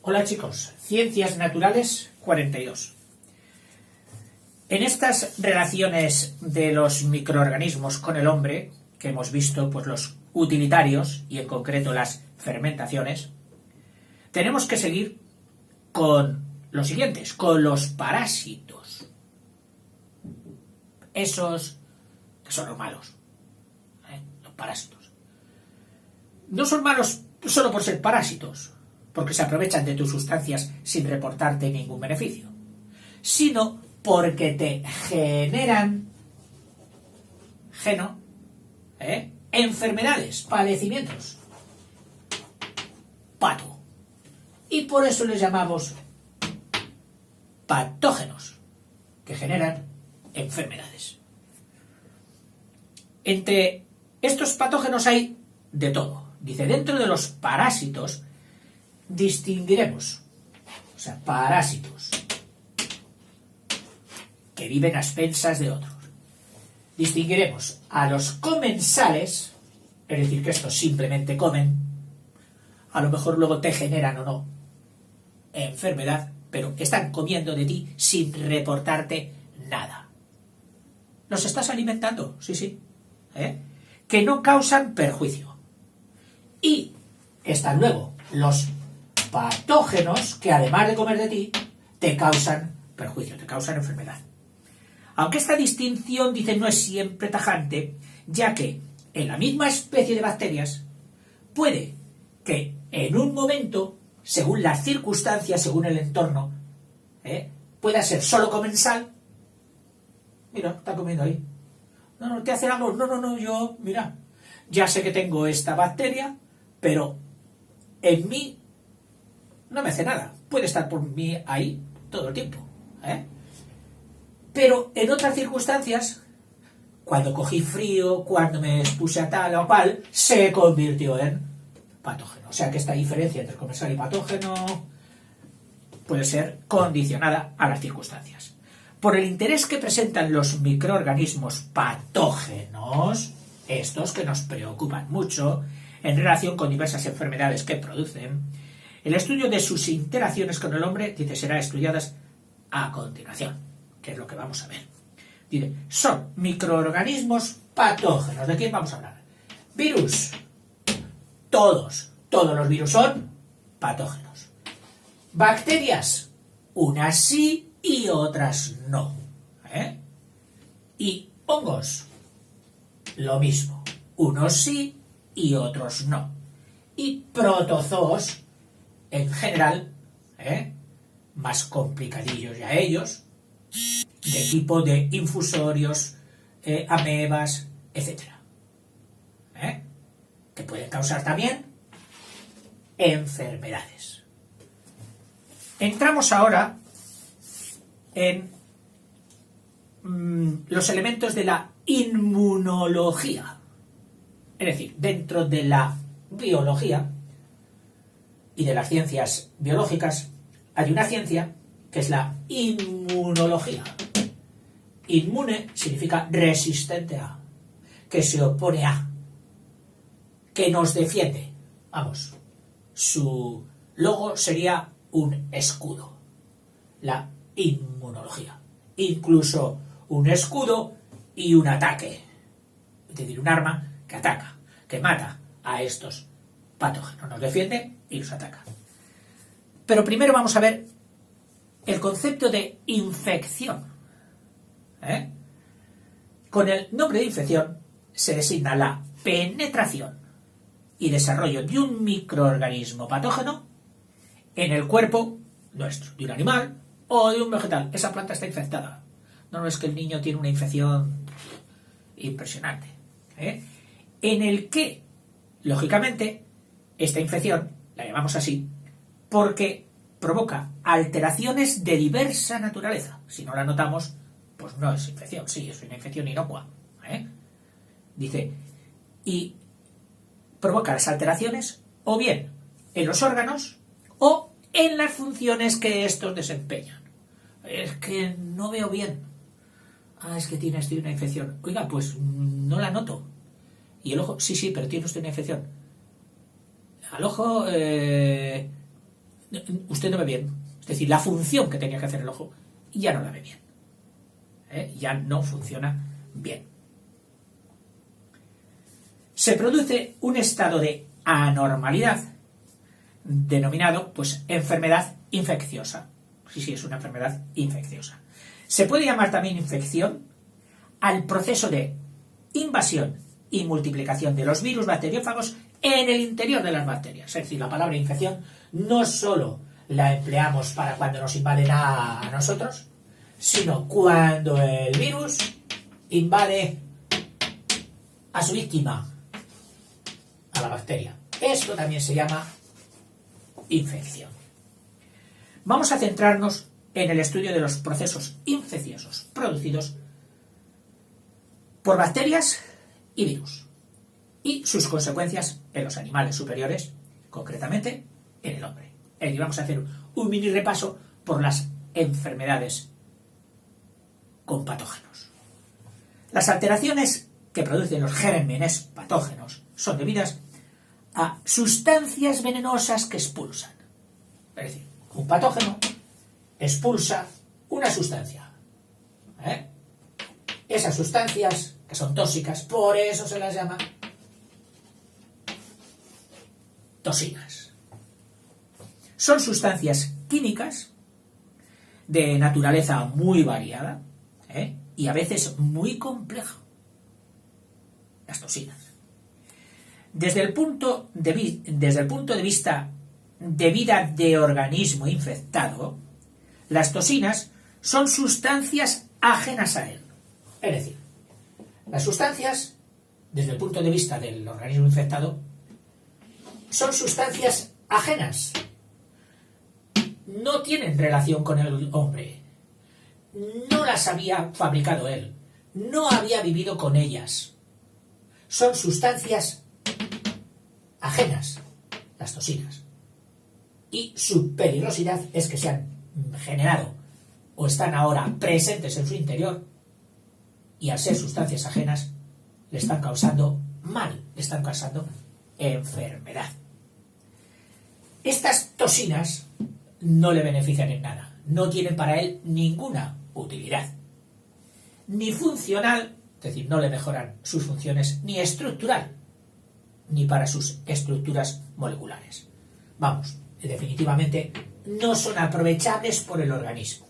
Hola chicos, Ciencias Naturales 42. En estas relaciones de los microorganismos con el hombre, que hemos visto pues los utilitarios y en concreto las fermentaciones, tenemos que seguir con los siguientes, con los parásitos. Esos que son los malos, los parásitos. No son malos solo por ser parásitos, porque se aprovechan de tus sustancias sin reportarte ningún beneficio, sino porque te generan enfermedades, padecimientos, pato. Y por eso les llamamos patógenos, que generan enfermedades. Entre estos patógenos hay de todo. Dice, dentro de los parásitos distinguiremos, parásitos que viven a expensas de otros. Distinguiremos a los comensales, es decir, que estos simplemente comen, a lo mejor luego te generan o no enfermedad, pero están comiendo de ti sin reportarte nada. ¿Los estás alimentando? Sí. Que no causan perjuicio. Y están luego los patógenos que además de comer de ti, te causan perjuicio, te causan enfermedad. Aunque esta distinción, dice, no es siempre tajante, ya que en la misma especie de bacterias puede que en un momento, según las circunstancias, según el entorno, pueda ser solo comensal. Mira, está comiendo ahí. No, te hace el amor. No, yo, mira, ya sé que tengo esta bacteria, pero en mí no me hace nada. Puede estar por mí ahí todo el tiempo. Pero en otras circunstancias, cuando cogí frío, cuando me expuse a tal o cual, se convirtió en patógeno. O sea que esta diferencia entre comensal y patógeno puede ser condicionada a las circunstancias. Por el interés que presentan los microorganismos patógenos, estos que nos preocupan mucho, en relación con diversas enfermedades que producen, el estudio de sus interacciones con el hombre, dice, será estudiadas a continuación, que es lo que vamos a ver. Dice, son microorganismos patógenos. ¿De quién vamos a hablar? Virus. Todos los virus son patógenos. Bacterias, unas sí y otras no. Y hongos, lo mismo. Unos sí y otros no. Y protozoos, en general, más complicadillos ya ellos, de tipo de infusorios, amebas, etc. Que pueden causar también enfermedades. Entramos ahora en los elementos de la inmunología. Es decir, dentro de la biología y de las ciencias biológicas hay una ciencia que es la inmunología. Inmune significa resistente a, que se opone a, que nos defiende. Vamos, su logo sería un escudo. La inmunología. Incluso un escudo y un ataque. Es decir, un arma que ataca, que mata a estos patógenos. Nos defiende y los ataca. Pero primero vamos a ver el concepto de infección. Con el nombre de infección se designa la penetración y desarrollo de un microorganismo patógeno en el cuerpo nuestro, de un animal o de un vegetal. Esa planta está infectada. No es que el niño tiene una infección impresionante. En el que, lógicamente, esta infección, la llamamos así, porque provoca alteraciones de diversa naturaleza. Si no la notamos, pues no es infección. Sí, es una infección inocua. Dice, y provoca las alteraciones o bien en los órganos o en las funciones que estos desempeñan. Es que no veo bien. Es que tiene usted una infección. Oiga, pues no la noto. Y el ojo, sí, pero tiene usted una infección. Al ojo usted no ve bien. Es decir, la función que tenía que hacer el ojo ya no la ve bien. Ya no funciona bien. Se produce un estado de anormalidad denominado, pues, enfermedad infecciosa. Sí, es una enfermedad infecciosa. Se puede llamar también infección al proceso de invasión y multiplicación de los virus bacteriófagos en el interior de las bacterias. Es decir, la palabra infección no solo la empleamos para cuando nos invaden a nosotros, sino cuando el virus invade a su víctima, a la bacteria. Esto también se llama infección. Vamos a centrarnos en el estudio de los procesos infecciosos producidos por bacterias y virus y sus consecuencias en los animales superiores, concretamente en el hombre. Y vamos a hacer un mini repaso por las enfermedades con patógenos. Las alteraciones que producen los gérmenes patógenos son debidas a sustancias venenosas que expulsan. Es decir, un patógeno expulsa una sustancia. Esas sustancias, que son tóxicas, por eso se las llama toxinas. Son sustancias químicas de naturaleza muy variada y a veces muy compleja. Las toxinas. Desde el punto de vista de vida de organismo infectado, las toxinas son sustancias ajenas a él. Es decir, las sustancias, desde el punto de vista del organismo infectado, son sustancias ajenas. No tienen relación con el hombre. No las había fabricado él. No había vivido con ellas. Son sustancias ajenas, las toxinas. Y su peligrosidad es que se han generado o están ahora presentes en su interior y al ser sustancias ajenas le están causando mal, le están causando enfermedad. Estas toxinas no le benefician en nada, no tienen para él ninguna utilidad, ni funcional, es decir, no le mejoran sus funciones, ni estructural, ni para sus estructuras moleculares. Vamos, definitivamente no son aprovechables por el organismo.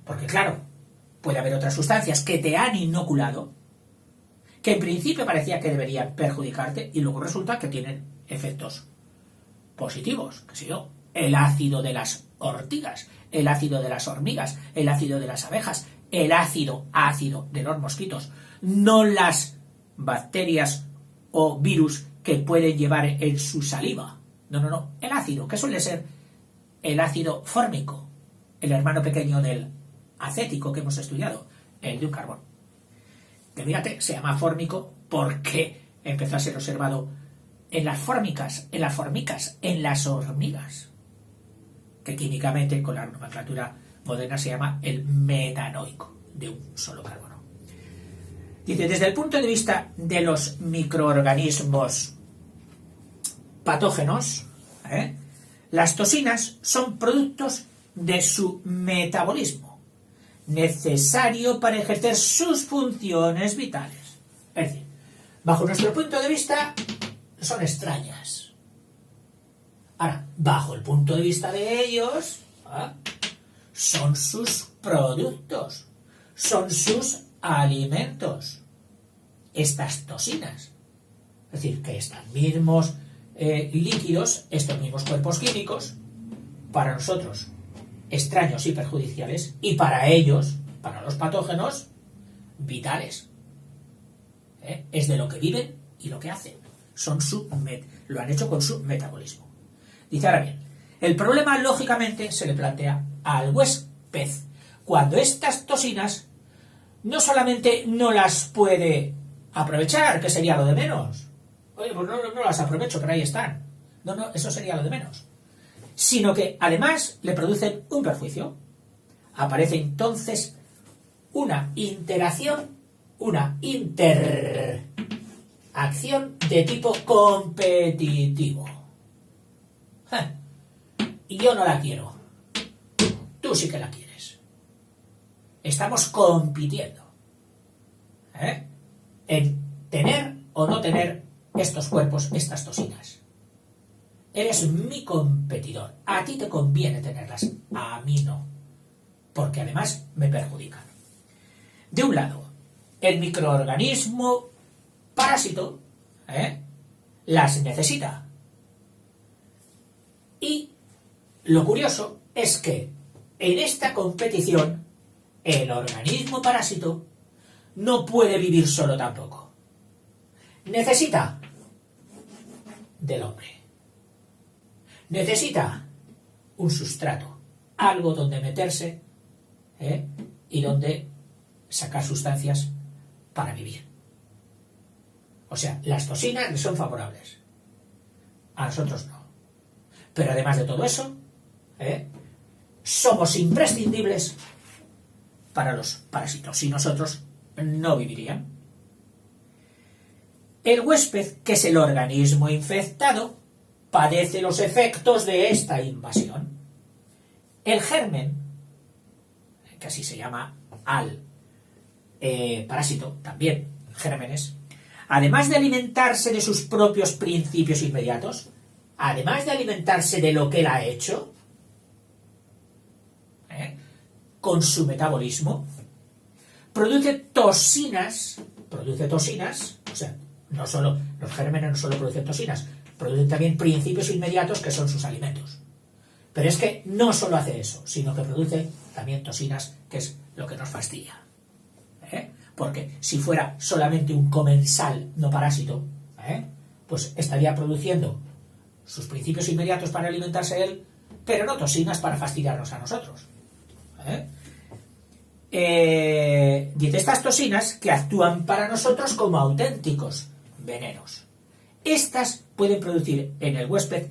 Porque claro, puede haber otras sustancias que te han inoculado, que en principio parecía que deberían perjudicarte y luego resulta que tienen efectos positivos, qué sé yo, el ácido de las ortigas, el ácido de las hormigas, el ácido de las abejas, el ácido de los mosquitos, no las bacterias o virus que pueden llevar en su saliva. No, el ácido, que suele ser el ácido fórmico, el hermano pequeño del acético que hemos estudiado, el de un carbón. Que fíjate, se llama fórmico porque empezó a ser observado en las fórmicas, en las hormigas, que químicamente con la nomenclatura moderna se llama el metanoico, de un solo carbono. Dice, desde el punto de vista de los microorganismos patógenos, las toxinas son productos de su metabolismo, necesario para ejercer sus funciones vitales. Es decir, bajo nuestro punto de vista, son extrañas. Ahora, bajo el punto de vista de ellos, son sus productos, son sus alimentos, estas toxinas. Es decir, que estos mismos líquidos, estos mismos cuerpos químicos, para nosotros extraños y perjudiciales, y para ellos, para los patógenos, vitales. Es de lo que viven y lo que hacen. Lo han hecho con su metabolismo. Dice, ahora bien, el problema lógicamente se le plantea al huésped cuando estas toxinas no solamente no las puede aprovechar, que sería lo de menos. Oye, pues no las aprovecho, pero ahí están. No, eso sería lo de menos. Sino que además le producen un perjuicio. Aparece entonces una interacción, una interacción de tipo competitivo. y yo no la quiero. Tú sí que la quieres. Estamos compitiendo en tener o no tener estos cuerpos, estas toxinas. Eres mi competidor. A ti te conviene tenerlas, a mí no. Porque además me perjudican. De un lado, el microorganismo parásito las necesita. Y lo curioso es que en esta competición el organismo parásito no puede vivir solo tampoco. Necesita del hombre. Necesita un sustrato, algo donde meterse y donde sacar sustancias para vivir. O sea, las toxinas le son favorables. A nosotros no. Pero además de todo eso, somos imprescindibles para los parásitos. Sin nosotros no vivirían. El huésped, que es el organismo infectado, padece los efectos de esta invasión. El germen, que así se llama al parásito, también gérmenes, además de alimentarse de sus propios principios inmediatos, además de alimentarse de lo que él ha hecho, con su metabolismo, produce toxinas, o sea, no solo los gérmenes no solo producen toxinas, producen también principios inmediatos que son sus alimentos. Pero es que no solo hace eso, sino que produce también toxinas, que es lo que nos fastidia. Porque si fuera solamente un comensal no parásito, pues estaría produciendo sus principios inmediatos para alimentarse él, pero no toxinas para fastidiarnos a nosotros. Dice, estas toxinas que actúan para nosotros como auténticos venenos. Estas pueden producir en el huésped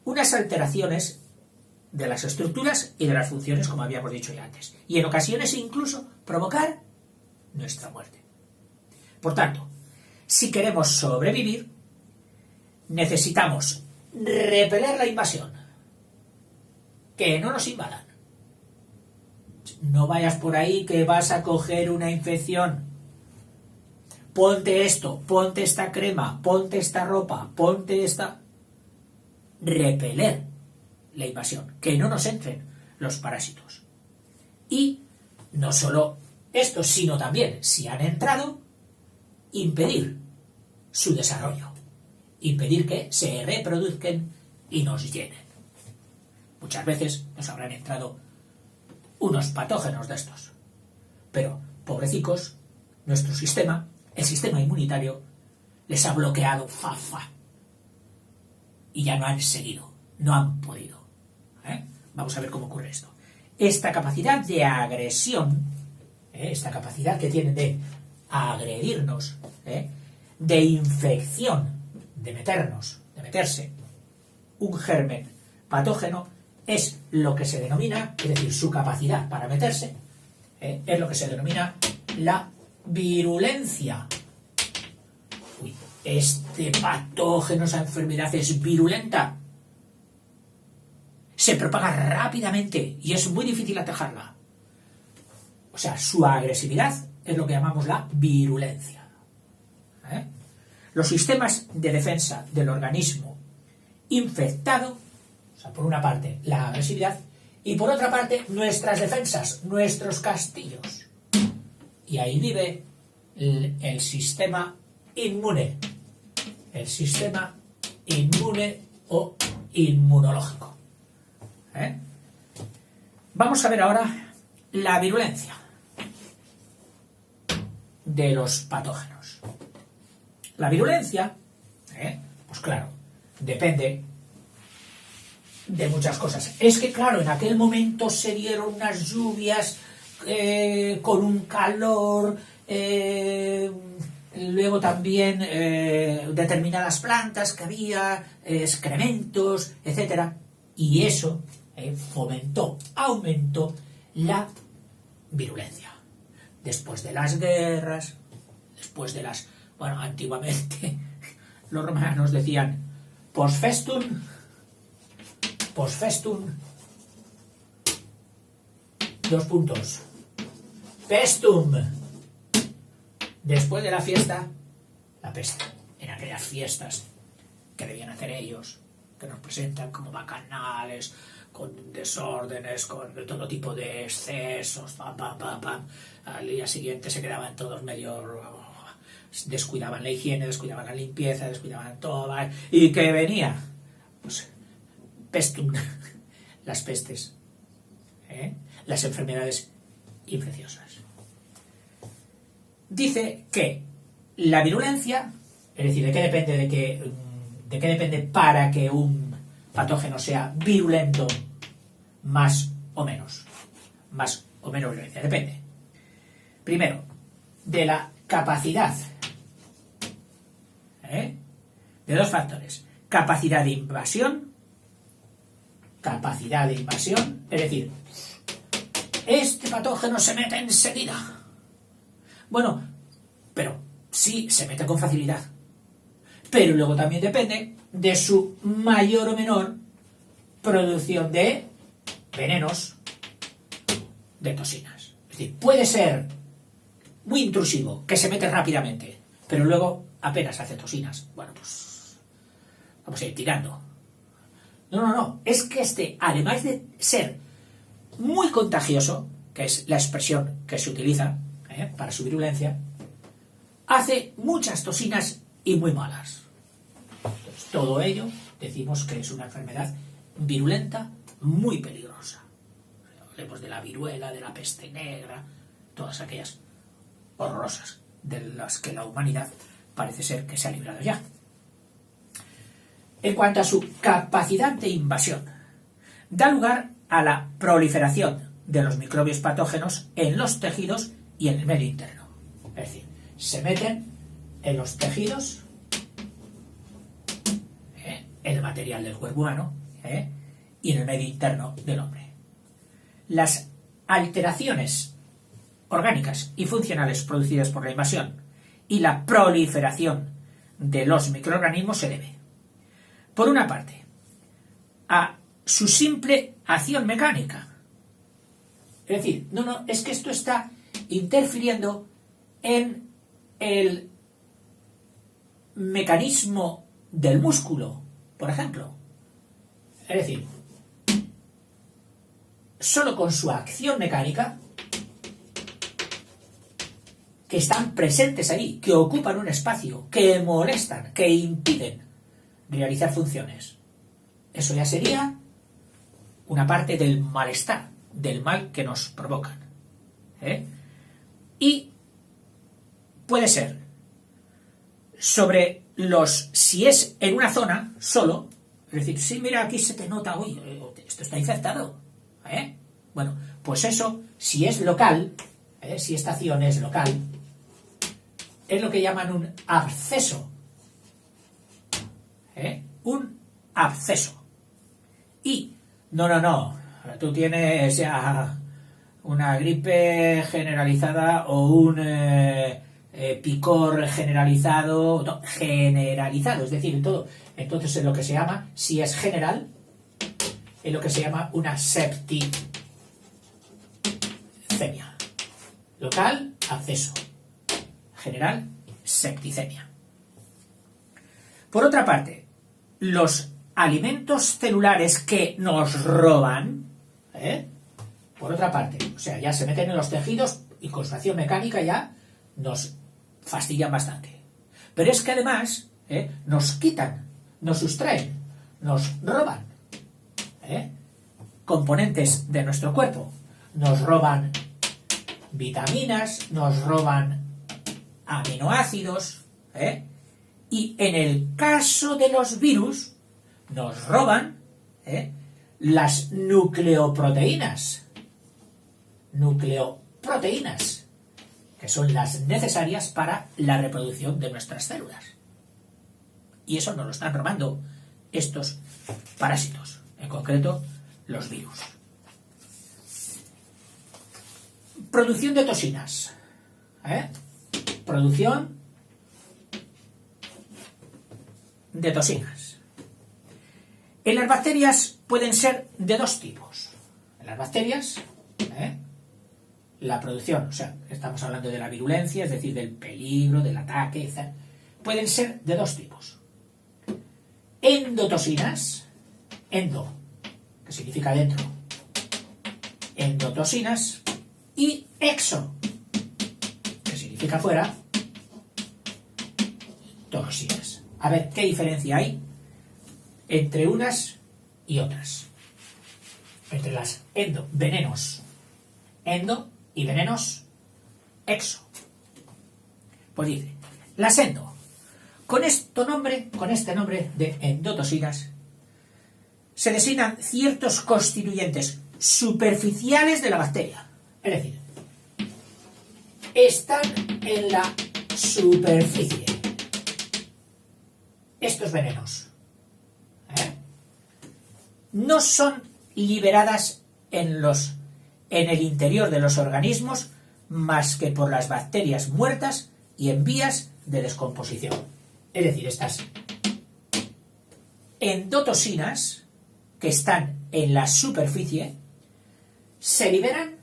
unas alteraciones de las estructuras y de las funciones, como habíamos dicho ya antes, y en ocasiones incluso provocar nuestra muerte. Por tanto, si queremos sobrevivir, necesitamos repeler la invasión, que no nos invadan. No vayas por ahí que vas a coger una infección. Ponte esto, ponte esta crema, ponte esta ropa, ponte esta... Repeler la invasión, que no nos entren los parásitos. Y no solo esto, sino también, si han entrado, impedir su desarrollo, impedir que se reproduzcan y nos llenen. Muchas veces nos habrán entrado unos patógenos de estos, pero pobrecicos, nuestro sistema, el sistema inmunitario, les ha bloqueado y ya no han seguido, no han podido. Vamos a ver cómo ocurre esto. Esta capacidad de agresión, esta capacidad que tienen de agredirnos, de infección, de meterse un germen patógeno, es lo que se denomina, es decir, su capacidad para meterse, es lo que se denomina la virulencia. Este patógeno, esa enfermedad es virulenta. Se propaga rápidamente y es muy difícil atajarla. O sea, su agresividad es lo que llamamos la virulencia. Los sistemas de defensa del organismo infectado, o sea, por una parte la agresividad y por otra parte nuestras defensas, nuestros castillos. Y ahí vive el sistema inmune. El sistema inmune o inmunológico. Vamos a ver ahora la virulencia de los patógenos. La virulencia, pues claro, depende de muchas cosas. Es que claro, en aquel momento se dieron unas lluvias con un calor, luego también determinadas plantas que había, excrementos, etcétera, y eso aumentó la virulencia. Después de las guerras, antiguamente los romanos decían post festum Post festum, dos puntos, pestum, después de la fiesta, la peste. En aquellas fiestas que debían hacer ellos, que nos presentan como bacanales, con desórdenes, con todo tipo de excesos, pam. Al día siguiente se quedaban todos medio... descuidaban la higiene, descuidaban la limpieza, descuidaban todo, ¿vale? ¿Y qué venía? Pues pestum, las pestes, las enfermedades infecciosas. Dice que la virulencia, es decir, ¿de qué depende para que un patógeno sea virulento más o menos? Más o menos virulencia, depende. Primero, de la capacidad, de dos factores. Capacidad de invasión, es decir, este patógeno se mete enseguida. Bueno, pero sí se mete con facilidad. Pero luego también depende de su mayor o menor producción de venenos, de toxinas. Es decir, puede ser muy intrusivo, que se mete rápidamente, pero luego apenas hace toxinas. Bueno, pues vamos a ir tirando. No. Es que además de ser muy contagioso, que es la expresión que se utiliza para su virulencia, hace muchas toxinas y muy malas. Entonces, todo ello decimos que es una enfermedad virulenta muy peligrosa. Hablemos de la viruela, de la peste negra, todas aquellas horrorosas de las que la humanidad parece ser que se ha librado ya. En cuanto a su capacidad de invasión, da lugar a la proliferación de los microbios patógenos en los tejidos y en el medio interno. Es decir, se meten en los tejidos, en el material del cuerpo humano, y en el medio interno del hombre. Las alteraciones orgánicas y funcionales producidas por la invasión y la proliferación de los microorganismos se debe, por una parte, a su simple acción mecánica. Es decir, es que esto está interfiriendo en el mecanismo del músculo, por ejemplo. Es decir, solo con su acción mecánica, que están presentes ahí, que ocupan un espacio, que molestan, que impiden realizar funciones. Eso ya sería una parte del malestar, del mal que nos provocan. Y puede ser si es en una zona solo, es decir, sí, mira, aquí se te nota, uy, esto está infectado. Bueno, pues eso, si es local, si esta acción es local, es lo que llaman un absceso. Un absceso. Y, no, tú tienes ya una gripe generalizada o un picor generalizado, no, generalizado, es decir, en todo. Entonces es lo que se llama, si es general, es lo que se llama una septicemia. Local, absceso. General, septicemia. Por otra parte, los alimentos celulares que nos roban, por otra parte, o sea, ya se meten en los tejidos y con su acción mecánica ya nos fastidian bastante. Pero es que además nos quitan, nos sustraen, nos roban componentes de nuestro cuerpo. Nos roban vitaminas, nos roban aminoácidos, y en el caso de los virus nos roban las nucleoproteínas, que son las necesarias para la reproducción de nuestras células. Y eso nos lo están robando estos parásitos, en concreto los virus. Producción de toxinas. Producción de toxinas. En las bacterias pueden ser de dos tipos. En las bacterias, la producción, o sea, estamos hablando de la virulencia, es decir, del peligro, del ataque, etc. Pueden ser de dos tipos. Endotoxinas, endo, que significa dentro, endotoxinas, y exo, que significa fuera, toxinas. A ver, ¿qué diferencia hay entre unas y otras? Entre las endo, venenos, endo, y venenos, exo. Pues dice, las endo, con este nombre de endotoxinas, se designan ciertos constituyentes superficiales de la bacteria. Es decir, están en la superficie. Estos venenos no son liberadas en el interior de los organismos más que por las bacterias muertas y en vías de descomposición. Es decir, estas endotoxinas que están en la superficie se liberan,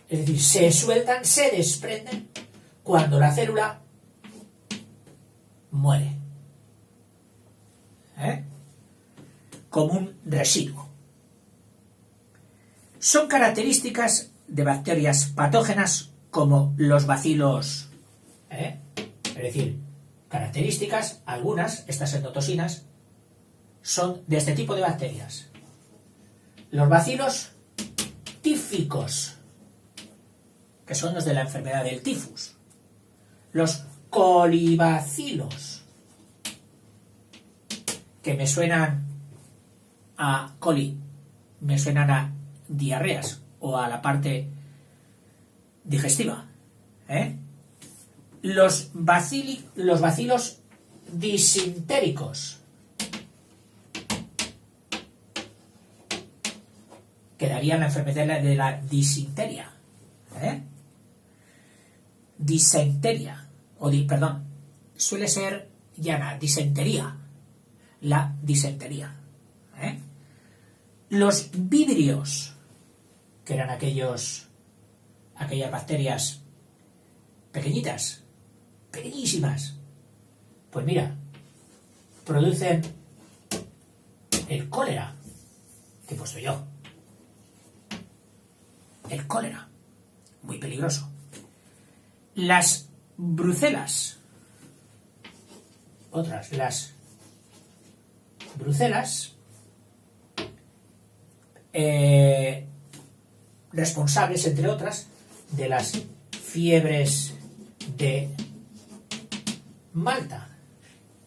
es decir, se sueltan, se desprenden cuando la célula muere, como un residuo. Son características de bacterias patógenas como los bacilos, es decir, características, algunas, estas endotoxinas, son de este tipo de bacterias. Los bacilos tíficos, que son los de la enfermedad del tifus. Los colibacilos, que me suenan a coli, me suenan a diarreas o a la parte digestiva. Los bacilos disintéricos, que darían la enfermedad de la disentería. Disentería, suele ser llana, disentería, la disentería. Los víbrios, que eran aquellas bacterias pequeñitas, pequeñísimas, pues mira, producen el cólera, que he puesto yo. El cólera, muy peligroso. Las brucelas, las brucelas, responsables, entre otras, de las fiebres de Malta,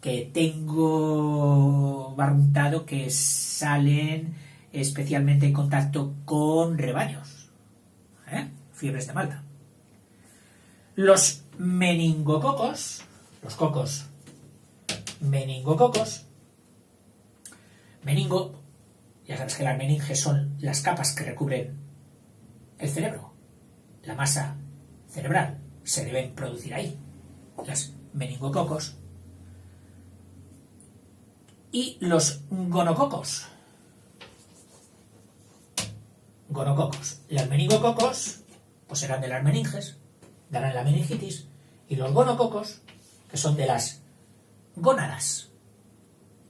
que tengo barruntado que salen especialmente en contacto con rebaños. Fiebres de Malta. Los meningococos, los cocos meningococos, meningo, ya sabes que las meninges son las capas que recubren el cerebro, la masa cerebral, se deben producir ahí, las meningococos, y los gonococos. Las meningococos pues serán de las meninges, darán la meningitis, y los gonococos, que son de las gónadas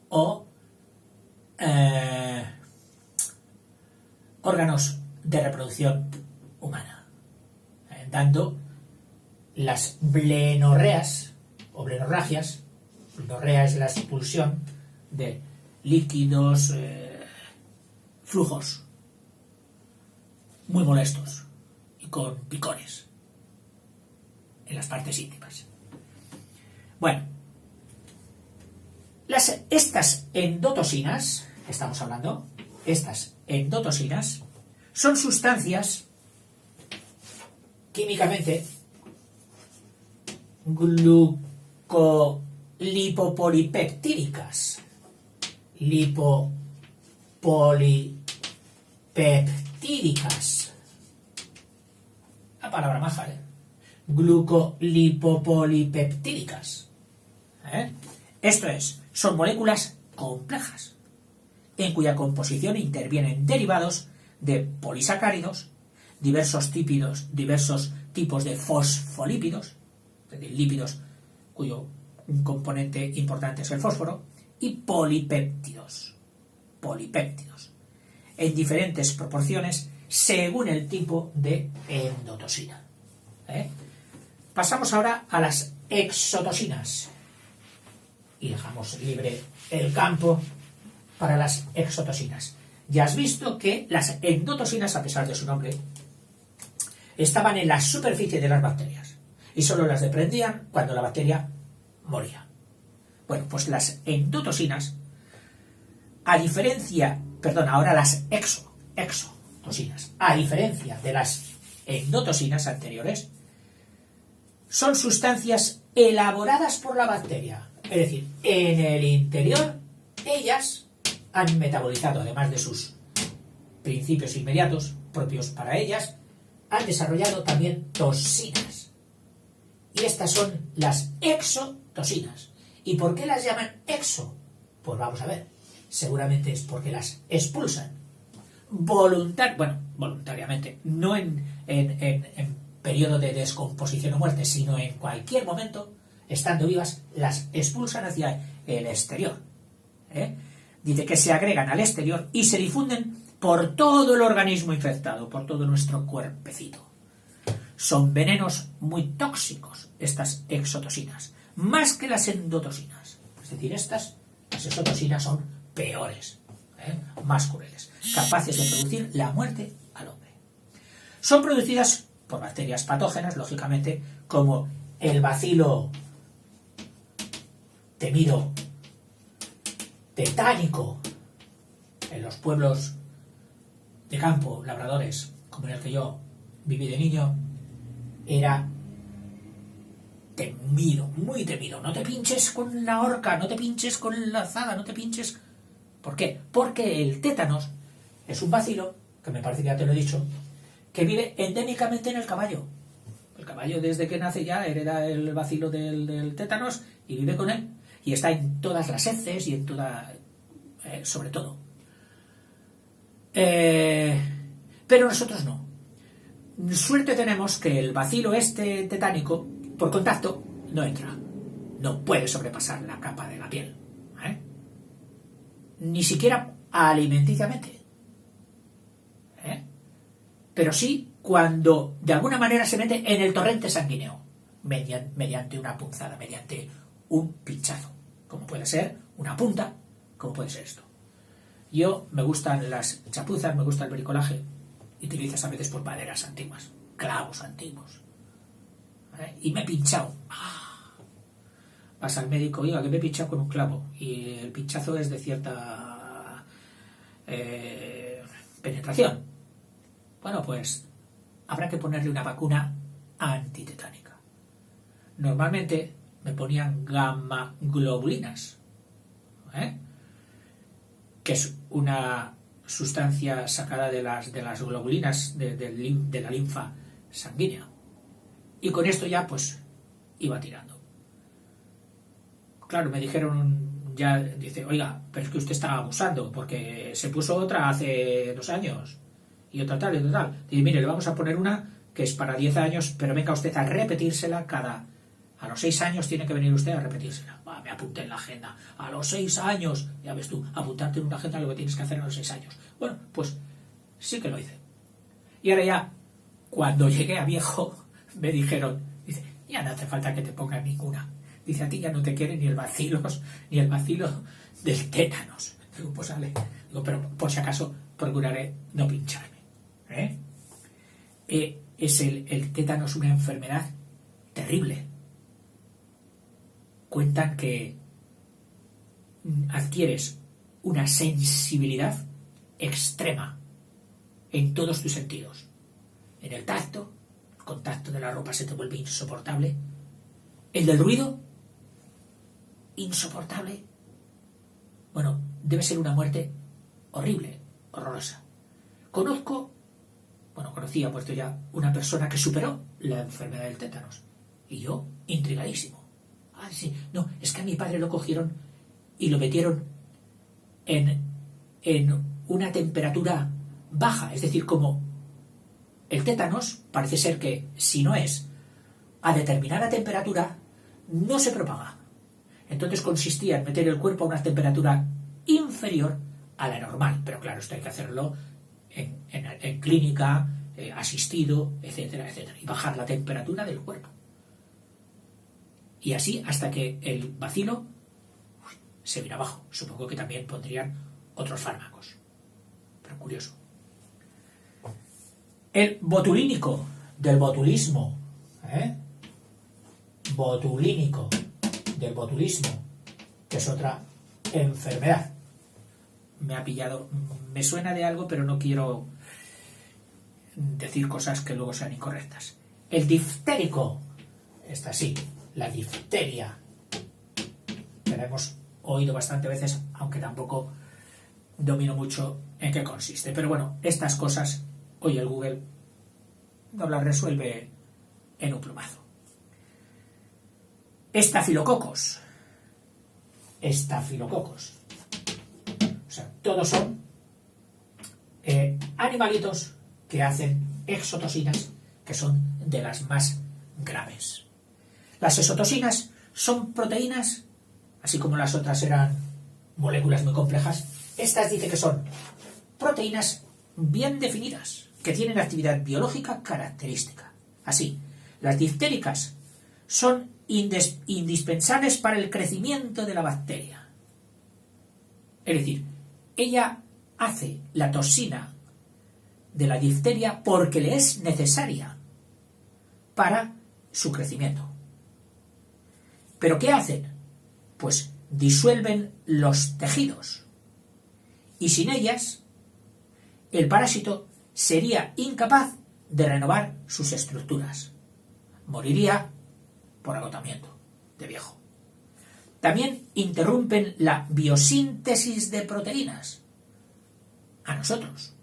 o órganos de reproducción humana, dando las blenorreas o blenorragias. Blenorrea es la expulsión de líquidos, flujos muy molestos y con picones en las partes íntimas. Bueno, estas endotoxinas, que estamos hablando, estas endotoxinas son sustancias químicamente lipopolipeptídicas. Lipopolipeptídicas. La palabra maja, glucolipopolipeptídicas. Esto es, son moléculas complejas en cuya composición intervienen derivados de polisacáridos, diversos tipos de fosfolípidos, es decir, lípidos cuyo un componente importante es el fósforo, y polipéptidos, en diferentes proporciones según el tipo de endotoxina. Pasamos ahora a las exotoxinas y dejamos libre el campo para las exotoxinas. Ya has visto que las endotoxinas, a pesar de su nombre, estaban en la superficie de las bacterias y solo las desprendían cuando la bacteria moría. Bueno, pues las endotoxinas, ahora las exotoxinas, a diferencia de las endotoxinas anteriores, son sustancias elaboradas por la bacteria. Es decir, en el interior, ellas han metabolizado, además de sus principios inmediatos propios para ellas, han desarrollado también toxinas. Y estas son las exotoxinas. ¿Y por qué las llaman exo? Pues vamos a ver. Seguramente es porque las expulsan voluntariamente, no en periodo de descomposición o muerte, sino en cualquier momento, estando vivas, las expulsan hacia el exterior. Dice que se agregan al exterior y se difunden por todo el organismo infectado, por todo nuestro cuerpecito. Son venenos muy tóxicos estas exotoxinas, más que las endotoxinas. Es decir, las exotoxinas son peores, más crueles, capaces de producir la muerte al hombre. Son producidas por bacterias patógenas, lógicamente, como el bacilo temido tetánico en los pueblos de campo, labradores, como en el que yo viví de niño, era temido, muy temido. No te pinches con la horca, no te pinches con la azada, no te pinches. ¿Por qué? Porque el tétanos es un bacilo, que me parece que ya te lo he dicho, que vive endémicamente en el caballo. El caballo desde que nace ya hereda el bacilo del tétanos y vive con él. Y está en todas las heces y en toda... sobre todo. Pero nosotros no. Suerte tenemos que el bacilo tetánico, por contacto, no entra. No puede sobrepasar la capa de la piel. Ni siquiera alimenticiamente. Pero sí cuando de alguna manera se mete en el torrente sanguíneo, mediante una punzada, mediante un pinchazo, como puede ser una punta, como puede ser esto. Me gustan las chapuzas, me gusta el bricolaje, y utilizas a veces por maderas antiguas, clavos antiguos. Y me he pinchado. Vas al médico, oiga, que me he pinchado con un clavo, y el pinchazo es de cierta penetración. Bueno, pues habrá que ponerle una vacuna antitetánica. Normalmente me ponían gamma globulinas, que es una sustancia sacada de las globulinas de la linfa sanguínea. Y con esto ya pues iba tirando. Claro, me dijeron, ya dice, oiga, pero es que usted está abusando, porque se puso otra hace 2 años, y otra tal, y otra tal. Y mire, le vamos a poner una que es para 10 años, pero venga usted a repetírsela a los 6 años tiene que venir usted a repetírsela. Me apunté en la agenda. A los 6 años, ya ves tú, apuntarte en una agenda lo que tienes que hacer a los 6 años. Bueno, pues sí que lo hice. Y ahora ya, cuando llegué a viejo, me dijeron, dice, ya no hace falta que te pongan ninguna. Dice, a ti ya no te quiere ni el bacilo del tétanos. Digo, pues vale. Digo, pero por si acaso procuraré no pincharme. Es el tétanos una enfermedad terrible. Cuentan que adquieres una sensibilidad extrema en todos tus sentidos. En el tacto, el contacto de la ropa se te vuelve insoportable. El del ruido, insoportable. Bueno, debe ser una muerte horrible, horrorosa. Conocía, puesto ya, una persona que superó la enfermedad del tétanos. Y yo, intrigadísimo. Sí, no, es que a mi padre lo cogieron y lo metieron en en una temperatura baja, es decir, como el tétanos parece ser que si no es a determinada temperatura no se propaga. Entonces consistía en meter el cuerpo a una temperatura inferior a la normal, pero claro, esto hay que hacerlo en clínica, asistido, etcétera, etcétera, y bajar la temperatura del cuerpo. Y así hasta que el bacilo se viene abajo. Supongo que también pondrían otros fármacos. Pero curioso. El botulínico del botulismo, botulínico del botulismo, que es otra enfermedad. Me ha pillado, me suena de algo, pero no quiero decir cosas que luego sean incorrectas. El diftérico, esta sí, la difteria, que la hemos oído bastantes veces, aunque tampoco domino mucho en qué consiste. Pero bueno, estas cosas hoy el Google nos las resuelve en un plumazo. Estafilococos. O sea, todos son animalitos que hacen exotoxinas, que son de las más graves. Las exotoxinas son proteínas, así como las otras eran moléculas muy complejas. Estas dice que son proteínas bien definidas, que tienen actividad biológica característica. Así, las diftéricas son indispensables para el crecimiento de la bacteria. Es decir, ella hace la toxina de la difteria porque le es necesaria para su crecimiento. ¿Pero qué hacen? Pues disuelven los tejidos. Y sin ellas, el parásito sería incapaz de renovar sus estructuras. Moriría por agotamiento de viejo. También interrumpen la biosíntesis de proteínas. A nosotros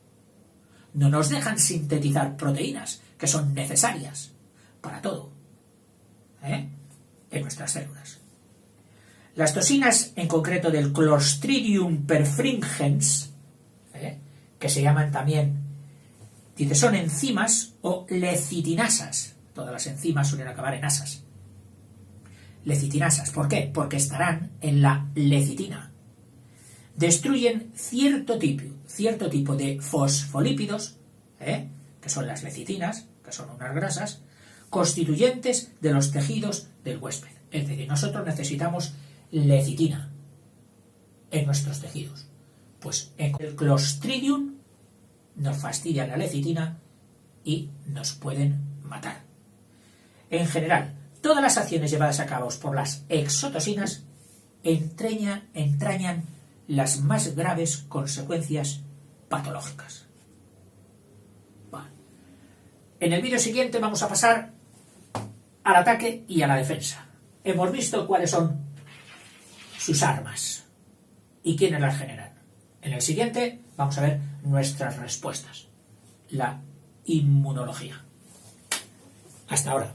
no nos dejan sintetizar proteínas que son necesarias para todo, en nuestras células. Las toxinas, en concreto del Clostridium perfringens, que se llaman también, dice, son enzimas o lecitinasas. Todas las enzimas suelen acabar en asas. Lecitinasas. ¿Por qué? Porque estarán en la lecitina. Destruyen cierto tipo de fosfolípidos, que son las lecitinas, que son unas grasas, constituyentes de los tejidos del huésped. Es decir, nosotros necesitamos lecitina en nuestros tejidos. Pues en el Clostridium nos fastidia la lecitina y nos pueden matar. En general, todas las acciones llevadas a cabo por las exotoxinas entrañan las más graves consecuencias patológicas. Bueno. En el vídeo siguiente vamos a pasar al ataque y a la defensa. Hemos visto cuáles son sus armas y quiénes las generan. En el siguiente vamos a ver nuestras respuestas, la inmunología. Hasta ahora.